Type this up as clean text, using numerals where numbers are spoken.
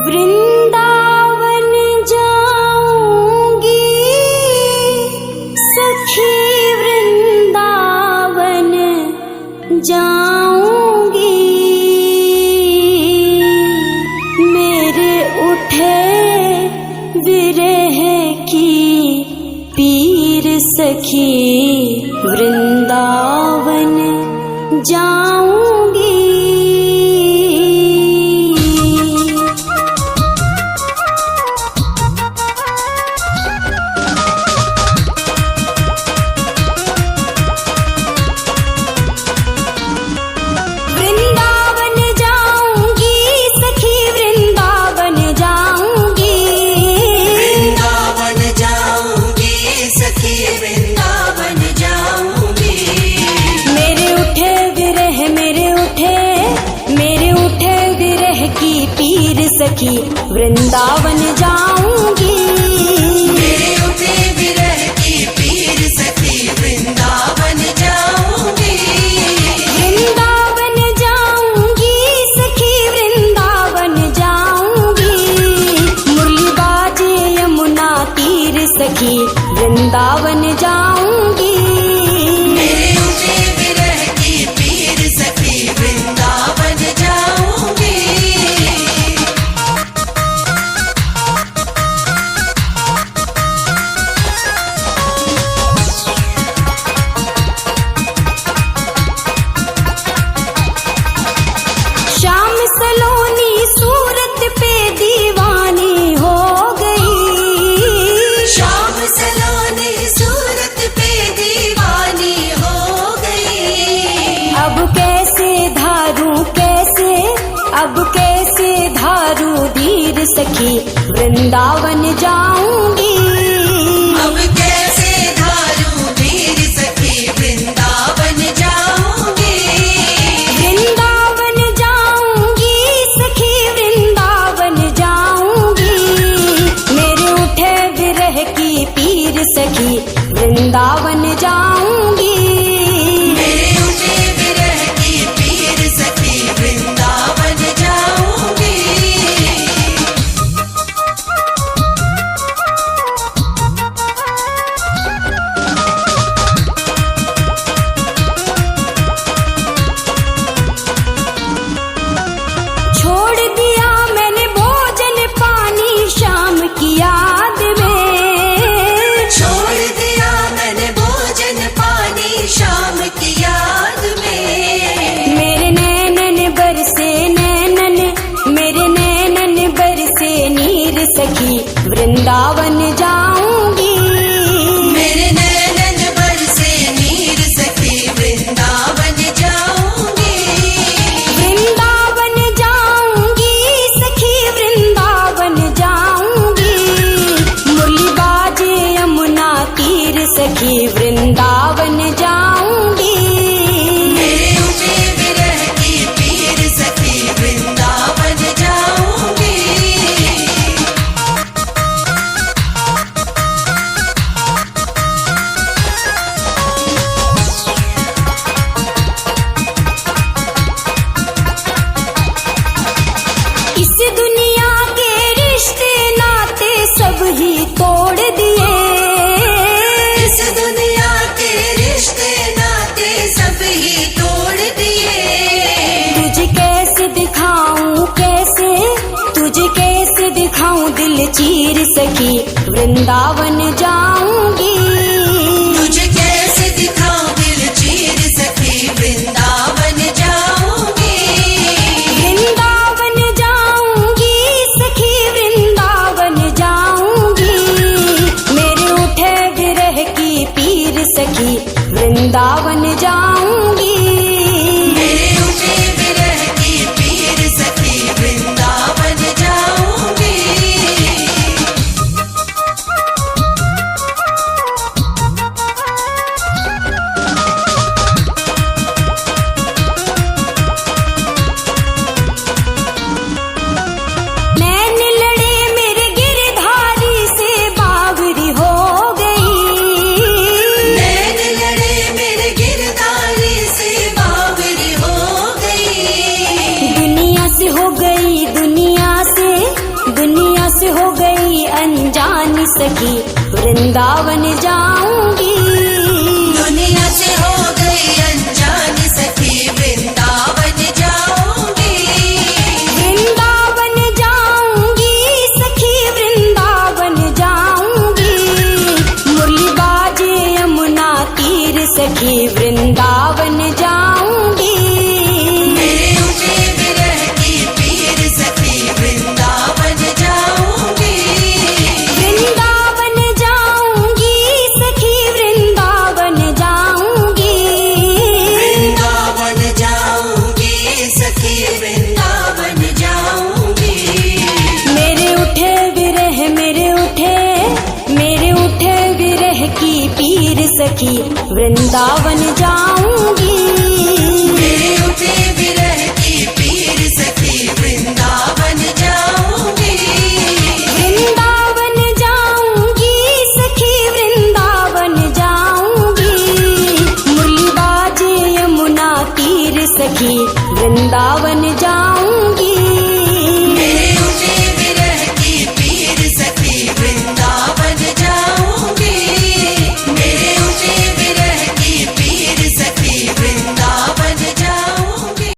वृंदावन जाऊंगी सखी, वृंदावन जाऊंगी। मेरे उठे विरह की पीर सखी, वृंदावन जाऊंगी। सखी वृंदावन जाऊंगी। मेरे उठे विरह की पीर सखी, वृंदावन जाऊंगी। वृंदावन जाऊंगी सखी, वृंदावन जाऊंगी। मुरली बाजे यमुना तीर सखी, वृंदावन जाऊंगी। मेरे उठे विरह की पीर सखी, वृंदावन जाऊंगी। श्याम सलोनी सूरत पे दीवानी हो गई। श्याम सलोनी सूरत पे दीवानी हो गई। अब कैसे धारू धीर सखी, वृंदावन जाऊंगी। अब कैसे धारू धीर सखी, वृंदावन जाऊंगी। वृंदावन जाऊंगी सखी, वृंदावन जाऊंगी। मेरे उठे विरह की पीर सखी, वृंदावन जाऊंगी। मेरे उठे विरह की पीर सखी, वृंदावन जाऊंगी। छोड़ दिया मैंने भोजन पानी शाम की याद में। छोड़ दिया मैंने भोजन पानी शाम की याद में। मेरे नैनन बरसे नीर सखी, वृंदावन जाऊंगी। मेरे नैनन बरसे नीर सखी, वृंदावन जाऊंगी। वृंदावन जाऊंगी सखी, वृंदावन जाऊंगी। मुरली बाजे यमुना तीर सखी, वृंदावन जाऊंगी। मेरे उठे विरह की पीर सखी, वृंदावन जाऊंगी। इस दुनिया के रिश्ते नाते सब ही तोड़ दिए। इस दुनिया के रिश्ते नाते सब ही तोड़ दिए। तुझे कैसे दिखाऊं दिल चीर सखी, वृंदावन जाऊंगी। तुझे कैसे दिखाऊं दिल चीर सखी, वृंदावन जाऊंगी। वृंदावन जाऊंगी सखी, वृंदावन जाऊंगी। मेरे उठे विरह की पीर सखी, वृंदावन जाऊंगी। मेरे उठे विरह की पीर सखी, वृंदावन जाऊंगी। सखी वृंदावन जाऊंगी। दुनिया से हो गई अनजान सखी वृंदावन जाऊंगी। वृंदावन जाऊंगी सखी वृंदावन जाऊंगी। मुरली बाजे यमुना तीर सखी वृंदावन जाऊंगी। मेरे उठे विरह की पीर सखी वृंदावन जाऊंगी। वृंदावन जाऊंगी सखी वृंदावन जाऊंगी। वृंदावन जाऊंगी सखी वृंदावन जाऊंगी। मेरे उठे विरह मेरे उठे विरह की पीर सखी वृंदावन जाऊंगी।